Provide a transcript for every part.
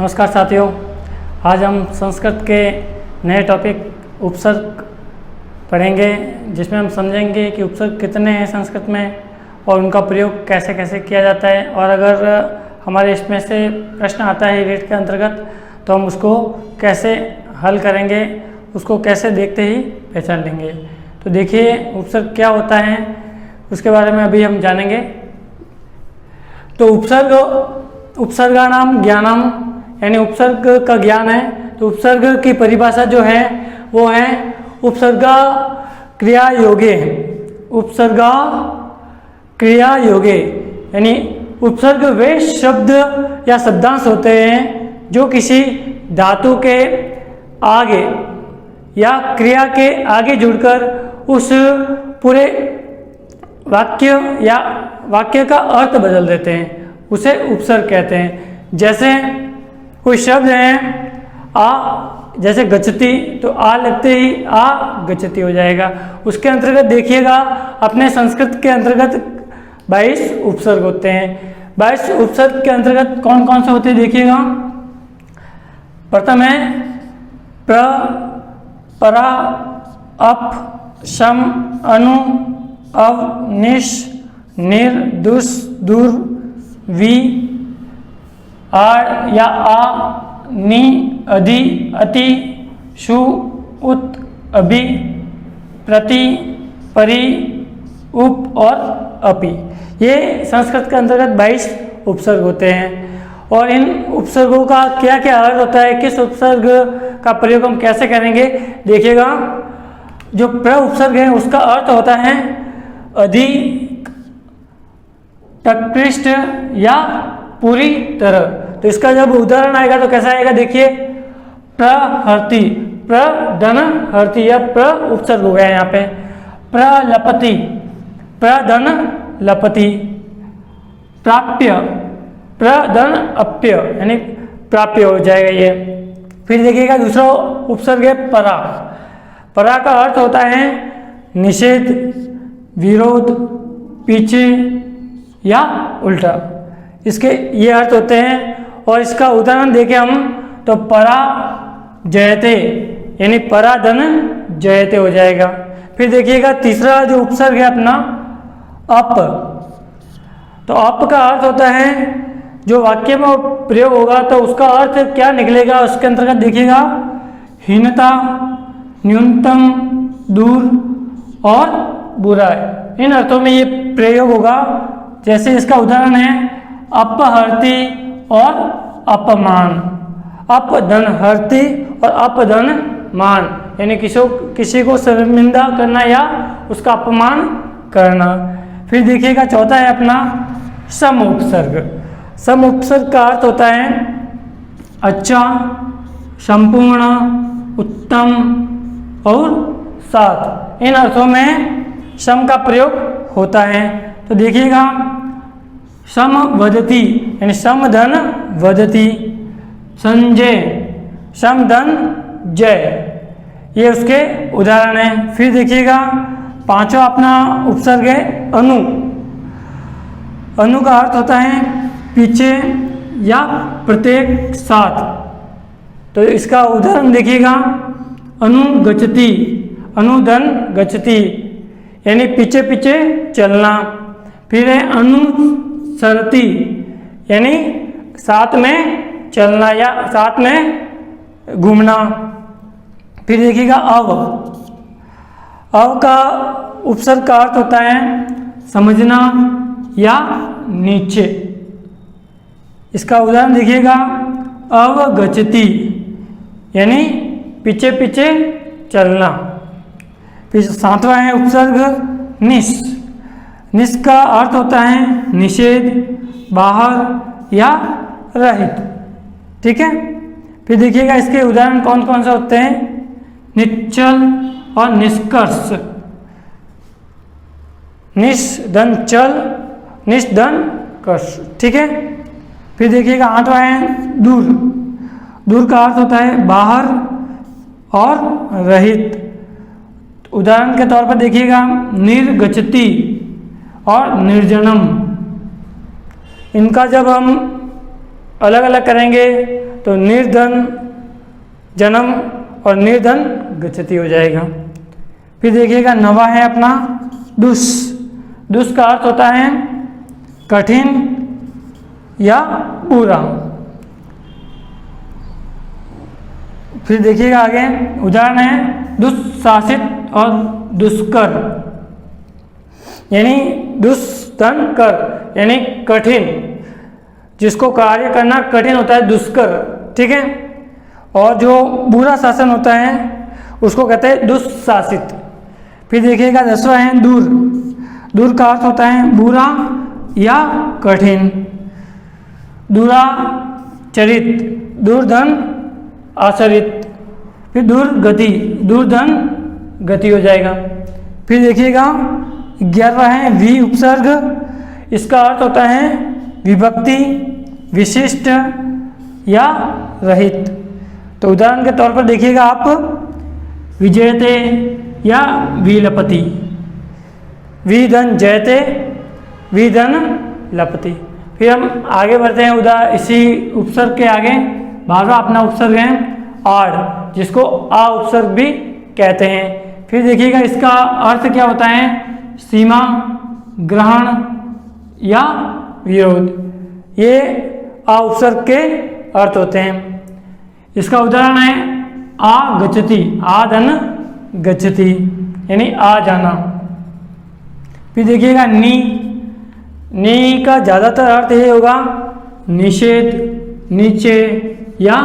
नमस्कार साथियों, आज हम संस्कृत के नए टॉपिक उपसर्ग पढ़ेंगे, जिसमें हम समझेंगे कि उपसर्ग कितने हैं संस्कृत में और उनका प्रयोग कैसे कैसे किया जाता है। और अगर हमारे इसमें से प्रश्न आता है रीट के अंतर्गत तो हम उसको कैसे हल करेंगे, उसको कैसे देखते ही पहचान लेंगे। तो देखिए उपसर्ग क्या होता है उसके बारे में अभी हम जानेंगे। तो उपसर्गाणाम ज्ञानम यानी उपसर्ग का ज्ञान है। तो उपसर्ग की परिभाषा जो है वो है उपसर्गा क्रिया योगे। उपसर्गा क्रिया योगे यानी उपसर्ग वे शब्द या शब्दांश होते हैं जो किसी धातु के आगे या क्रिया के आगे जुड़कर उस पूरे वाक्य या वाक्य का अर्थ बदल देते हैं, उसे उपसर्ग कहते हैं। जैसे कोई शब्द है आ, जैसे गच्छति, तो आ लगते ही आ गच्छति हो जाएगा। उसके अंतर्गत देखिएगा अपने संस्कृत के अंतर्गत 22 उपसर्ग होते हैं। 22 उपसर्ग के अंतर्गत कौन कौन से होते हैं देखिएगा। प्रथम है प्र, परा, अप, शम, अनु, अव, निश, निर, दुस, दूर, वी, आड़ या आ, नी, अधि, अति, शु, उत, अभि, प्रति, परि, उप और अपि। ये संस्कृत के अंतर्गत 22 उपसर्ग होते हैं। और इन उपसर्गों का क्या क्या अर्थ होता है, किस उपसर्ग का प्रयोग हम कैसे करेंगे देखिएगा। जो प्र उपसर्ग है उसका अर्थ होता है अधिक, तत्कृष्ट या पूरी तरह। तो इसका जब उदाहरण आएगा तो कैसा आएगा देखिए, प्रहर्ति, प्रधन हर्ति, या प्र उपसर्ग हो गया यहाँ पे। प्रलपति, प्रधन लपति, प्राप्य, प्रधन अप्य यानी प्राप्य हो जाएगा ये। फिर देखिएगा दूसरा उपसर्ग है परा। परा का अर्थ होता है निषेध, विरोध, पीछे या उल्टा। इसके ये अर्थ होते हैं। और इसका उदाहरण देखें हम तो परा जयते यानी पराधन जयते हो जाएगा। फिर देखिएगा तीसरा जो उपसर्ग है अपना अप। तो अप का अर्थ होता है जो वाक्य में प्रयोग होगा तो उसका अर्थ क्या निकलेगा, उसके अंतर्गत देखिएगा हीनता, न्यूनतम, दूर और बुरा। इन अर्थों में ये प्रयोग होगा। जैसे इसका उदाहरण है अपहर्ति और अपमान। अपधन हर्ति और अपधन मान यानी किसी को शर्मिंदा करना या उसका अपमान करना। फिर देखिएगा चौथा है अपना सम उपसर्ग। सम उपसर्ग का अर्थ होता है अच्छा, संपूर्ण, उत्तम और साथ। इन अर्थों में सम का प्रयोग होता है। तो देखिएगा सम वदति यानी समधन वदति, संजय, समधन जय, ये उसके उदाहरण हैं। फिर देखिएगा पांचवा अपना उपसर्ग है अनु। अनु का अर्थ होता है पीछे या प्रत्येक साथ। तो इसका उदाहरण देखिएगा अनुगच्छति, अनुधन गच्छति यानी पीछे पीछे चलना। फिर है अनुसरति यानी साथ में चलना या साथ में घूमना। फिर देखिएगा अव। अव का उपसर्ग का अर्थ होता है समझना या नीचे। इसका उदाहरण देखिएगा अवगच्छति यानी पीछे पीछे चलना। फिर सातवां है उपसर्ग निश। निश का अर्थ होता है निषेध, बाहर या रहित। ठीक है। फिर देखिएगा इसके उदाहरण कौन कौन से होते हैं, निश्चल और निष्कर्ष। निष्धन चल, निष्धन कर्ष। ठीक है। फिर देखिएगा आठवां है दूर। दूर का अर्थ होता है बाहर और रहित। उदाहरण के तौर पर देखिएगा निर्गच्छति और निर्जनम। इनका जब हम अलग अलग करेंगे तो निर्धन जन्म और निर्धन गच्छति हो जाएगा। फिर देखिएगा नवा है अपना दुष। दुष का अर्थ होता है कठिन या बुरा। फिर देखिएगा आगे उदाहरण है दुस्साहसित और दुष्कर, यानी दुष्धन कर यानी कठिन, जिसको कार्य करना कठिन होता है दुष्कर, ठीक है। और जो बुरा शासन होता है उसको कहते हैं दुस्साहसित। फिर देखिएगा 10वां है दूर। दूर का अर्थ होता है बुरा या कठिन। दुराचरित, दूरधन आचरित। फिर दुर्गति, दूरधन गति हो जाएगा। फिर देखिएगा 11वां है वि उपसर्ग। इसका अर्थ होता है विभक्ति, विशिष्ट या रहित। तो उदाहरण के तौर पर देखिएगा आप विजयते या विलपति, विधन जयते, विधन लपति। फिर हम आगे बढ़ते हैं इसी उपसर्ग के आगे 12वां अपना उपसर्ग है आड़, जिसको आ उपसर्ग भी कहते हैं। फिर देखिएगा इसका अर्थ क्या होता है सीमा, ग्रहण या विरोध। ये आ उपसर्ग के अर्थ होते हैं। इसका उदाहरण है आ गच्छति, आधन गच्छति यानी आ जाना। फिर देखिएगा नी का ज़्यादातर अर्थ ये होगा निषेध, नीचे या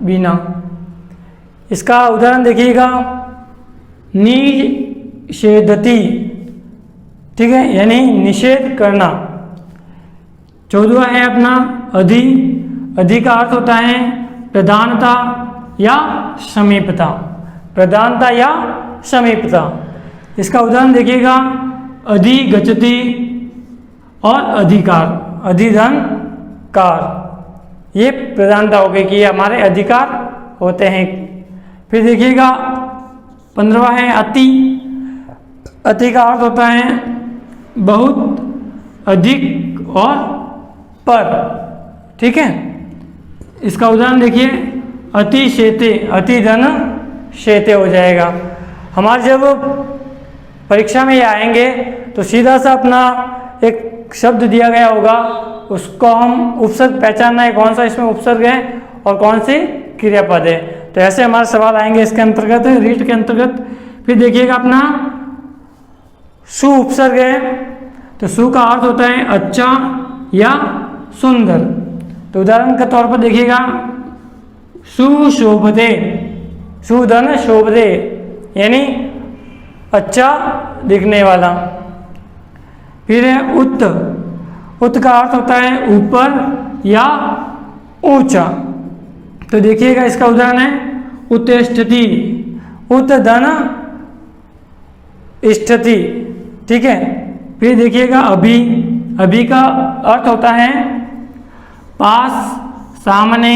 बिना। इसका उदाहरण देखिएगा निषेधति, ठीक है, यानी निषेध करना। 14वां है अपना अधि। अधि का अर्थ होता है प्रधानता या समीपता, प्रधानता या समीपता। इसका उदाहरण देखिएगा अधि गच्छति और अधिकार, अधिधन कार। ये प्रधानता हो गई कि हमारे अधिकार होते हैं। फिर देखिएगा 15वां है अति। अति का अर्थ होता है बहुत, अधिक और पर, ठीक है। इसका उदाहरण देखिए अति शेते, अति धन शेते हो जाएगा। हमारे जब परीक्षा में ये आएंगे तो सीधा सा अपना एक शब्द दिया गया होगा, उसको हम उपसर्ग पहचानना है कौन सा इसमें उपसर्ग है और कौन सी क्रियापद है। तो ऐसे हमारे सवाल आएंगे इसके अंतर्गत, रीट के अंतर्गत। फिर देखिएगा अपना सु उपसर्ग है। तो सु का अर्थ होता है अच्छा या सुंदर। तो उदाहरण के तौर पर देखिएगा सुशोभते, सुधन शोभते यानी अच्छा दिखने वाला। फिर है उत्त। उत्त का अर्थ होता है ऊपर या ऊंचा। तो देखिएगा इसका उदाहरण है उत्तिष्ठति, उत धन इष्ठति, ठीक है। फिर देखिएगा अभी। अभी का अर्थ होता है पास, सामने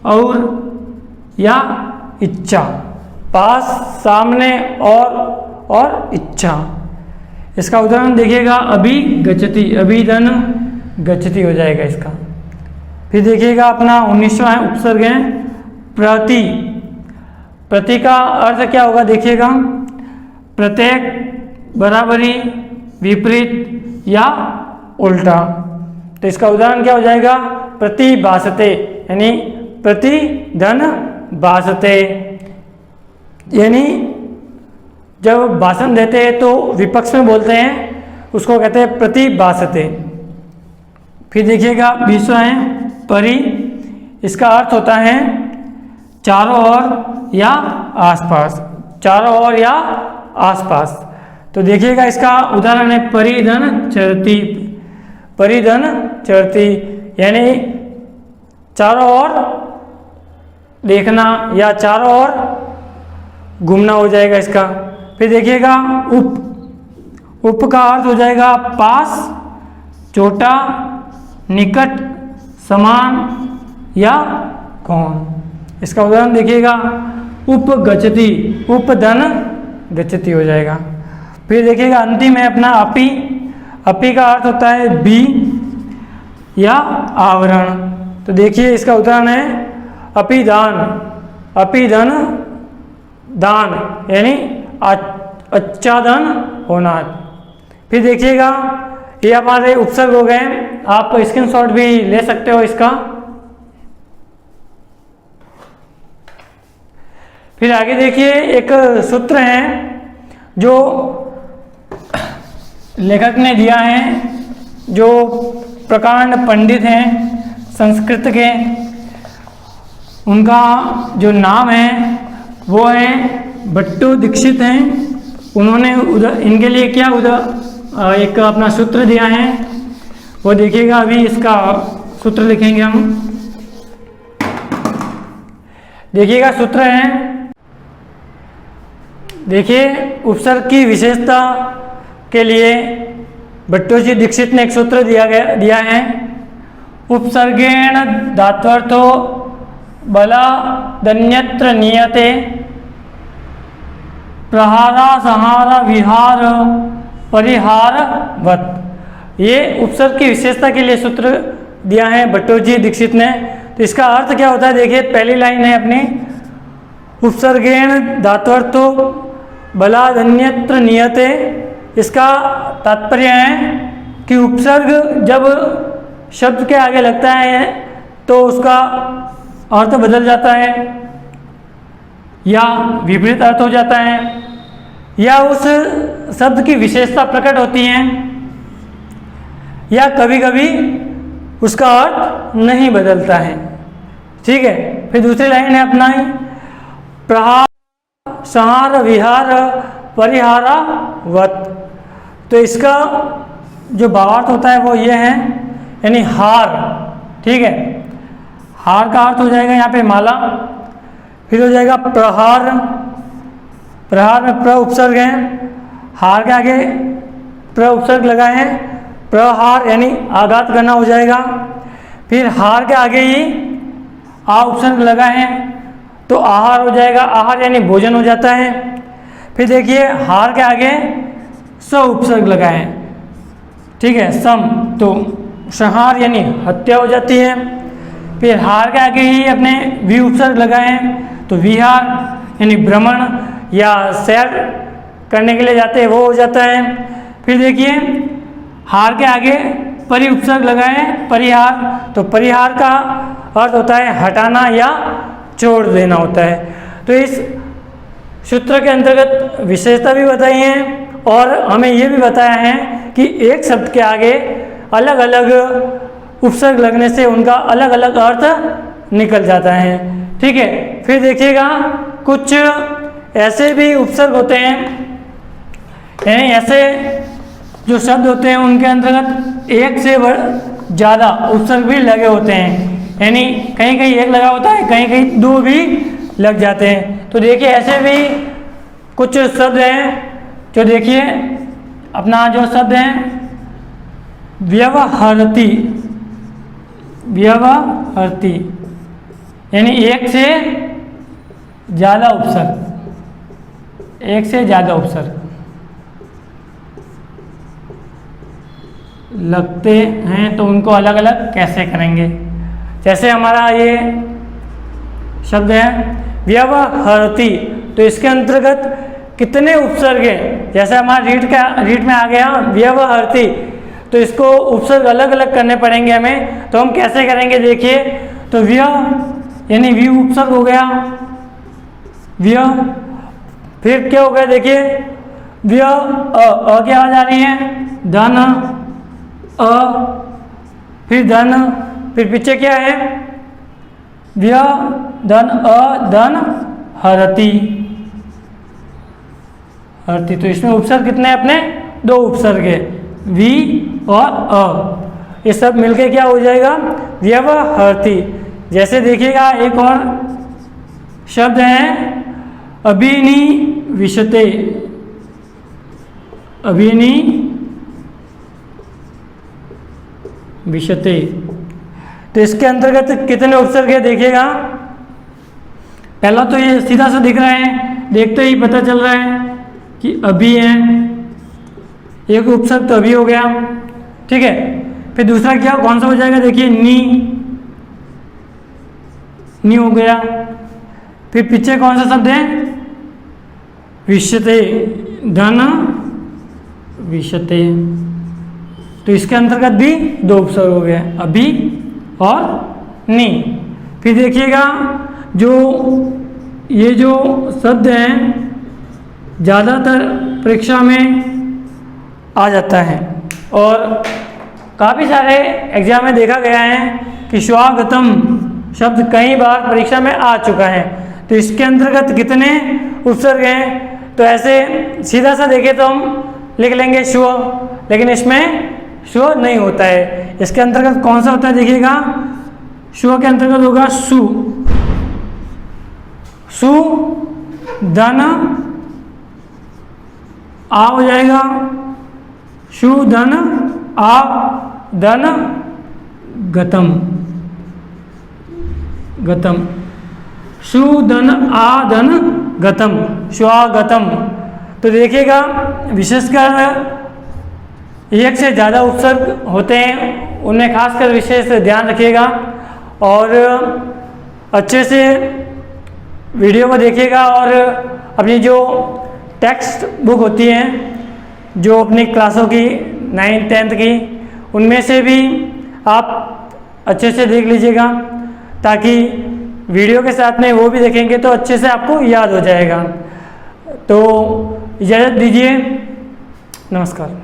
और या इच्छा। पास, सामने और इच्छा। इसका उदाहरण देखिएगा अभी गच्छति, अभी धन गच्छति हो जाएगा इसका। फिर देखिएगा अपना 19वां है उपसर्ग है प्रति। प्रति का अर्थ क्या होगा देखिएगा प्रत्येक, बराबरी, विपरीत या उल्टा। तो इसका उदाहरण क्या हो जाएगा प्रतिभासते यानी प्रति धन भासते, यानी जब भाषण देते हैं तो विपक्ष में बोलते हैं, उसको कहते हैं प्रतिभासते। फिर देखिएगा 20वां है परि। इसका अर्थ होता है चारों ओर या आसपास, चारों ओर या आसपास। तो देखिएगा इसका उदाहरण है परिधन चरती। परिधन चरती यानी चारों ओर देखना या चारों ओर घूमना हो जाएगा इसका। फिर देखिएगा उप। उप का अर्थ हो जाएगा पास, छोटा, निकट, समान या कौन। इसका उदाहरण देखिएगा उपगच्छति, उपधन गच्छति हो जाएगा। फिर देखिएगा अंतिम है अपना अपि। अपि का अर्थ होता है बी या आवरण। तो देखिए इसका उदाहरण है अपिदान, अपिधन दान यानी आच्छादन होना। फिर देखिएगा ये हमारे उपसर्ग हो गए, आप स्क्रीनशॉट भी ले सकते हो इसका। फिर आगे देखिए एक सूत्र है जो लेखक ने दिया है, जो प्रकांड पंडित हैं संस्कृत के, उनका जो नाम है वो है भट्टो दीक्षित हैं। उन्होंने इनके लिए क्या एक अपना सूत्र दिया है, वो देखिएगा। अभी इसका सूत्र लिखेंगे हम, देखिएगा सूत्र है। देखिए उपसर्ग की विशेषता के लिए भट्टोजी दीक्षित ने एक सूत्र दिया है। उपसर्गेण धात्वर्थो बला दन्यत्र नियते प्रहारा सहारा विहार परिहारवत। ये उपसर्ग की विशेषता के लिए सूत्र दिया है भट्टोजी दीक्षित ने। तो इसका अर्थ क्या होता है, देखिए पहली लाइन है अपनी, उपसर्गेण धात्वर्थो बला दन्यत्र नियते। इसका तात्पर्य है कि उपसर्ग जब शब्द के आगे लगता है तो उसका अर्थ बदल जाता है या विपरीत अर्थ हो जाता है, या उस शब्द की विशेषता प्रकट होती है, या कभी कभी उसका अर्थ नहीं बदलता है। ठीक है। फिर दूसरी लाइन है अपना ही, प्रहार संहार विहार परिहारवत। तो इसका जो भावार्थ होता है वो ये है, यानी हार। ठीक है, हार का अर्थ हो जाएगा यहाँ पे माला। फिर हो जाएगा प्रहार, प्रहार में प्र उपसर्ग है, हार के आगे प्र उपसर्ग लगाए हैं, प्रहार यानी आघात करना हो जाएगा। फिर हार के आगे ही आ उपसर्ग लगाए हैं तो आहार हो जाएगा, आहार यानी भोजन हो जाता है। फिर देखिए हार के आगे स उपसर्ग लगाए हैं, ठीक है, सम, तो संहार यानी हत्या हो जाती है। फिर हार के आगे ही अपने वी उपसर्ग लगाए हैं तो विहार यानी भ्रमण या सैर करने के लिए जाते हैं वो हो जाता है। फिर देखिए हार के आगे परि उपसर्ग लगाए हैं, परिहार, तो परिहार का अर्थ होता है हटाना या छोड़ देना होता है। तो इस सूत्र के अंतर्गत विशेषता भी बताई है और हमें ये भी बताया है कि एक शब्द के आगे अलग अलग उपसर्ग लगने से उनका अलग अलग अर्थ निकल जाता है। ठीक है। फिर देखिएगा कुछ ऐसे भी उपसर्ग होते हैं, यानी ऐसे जो शब्द होते हैं उनके अंतर्गत एक से ज़्यादा उपसर्ग भी लगे होते हैं, यानी कहीं कहीं एक लगा होता है, कहीं कहीं दो भी लग जाते हैं। तो देखिए ऐसे भी कुछ शब्द हैं जो देखिए अपना जो शब्द है व्यवहरति, व्यवहरति यानी एक से ज़्यादा उपसर्ग, एक से ज़्यादा उपसर्ग लगते हैं तो उनको अलग अलग कैसे करेंगे। जैसे हमारा ये शब्द है व्यवहरति, तो इसके अंतर्गत कितने उपसर्ग हैं। जैसे हमारा रीट में आ गया व्यवहरति, तो इसको उपसर्ग अलग अलग करने पड़ेंगे हमें। तो हम कैसे करेंगे देखिए, तो व्य यानी वी उपसर्ग हो गया, व्य, फिर क्या हो गया देखिए व्य अ की आवाज आ रही है, धन अ, फिर धन, फिर पीछे क्या है व्य धन अ धन हरति, हरति। तो इसमें उपसर्ग कितने हैं अपने, दो उपसर्ग है, वी और अ, ये सब मिलके क्या हो जाएगा व्यवहरति। जैसे देखिएगा एक और शब्द है अभिनिविशते, अभिनिविशते, तो इसके अंतर्गत कितने उपसर्ग है देखिएगा। पहला तो ये सीधा सा दिख रहा है, देखते ही पता चल रहा है कि अभी है, एक उपसर्ग तो अभी हो गया, ठीक है। फिर दूसरा क्या कौन सा हो जाएगा देखिए नी, नी हो गया। फिर पीछे कौन सा शब्द है? विशते, धन विशते, तो इसके अंतर्गत भी दो उपसर्ग हो गए, अभी और नी। फिर देखिएगा जो ये जो शब्द हैं ज़्यादातर परीक्षा में आ जाता है और काफ़ी सारे एग्जाम में देखा गया है कि स्वागतम शब्द कई बार परीक्षा में आ चुका है। तो इसके अंतर्गत कितने उपसर्ग हैं? तो ऐसे सीधा सा देखें तो हम लिख लेंगे स्व, लेकिन इसमें स्व नहीं होता है। इसके अंतर्गत कौन सा होता है देखिएगा, स्व के अंतर्गत होगा सु, सु धन आ हो जाएगा, सु धन आ धन गतम, गतम, सु धन आ धन गतम, स्वागतम। तो देखिएगा विशेषकर एक से ज़्यादा उपसर्ग होते हैं, उनमें खासकर विशेष ध्यान रखिएगा और अच्छे से वीडियो को देखिएगा और अपनी जो टेक्स्ट बुक होती हैं जो अपनी क्लासों की 9th 10th की, उनमें से भी आप अच्छे से देख लीजिएगा ताकि वीडियो के साथ में वो भी देखेंगे तो अच्छे से आपको याद हो जाएगा। तो इजाज़त दीजिए, नमस्कार।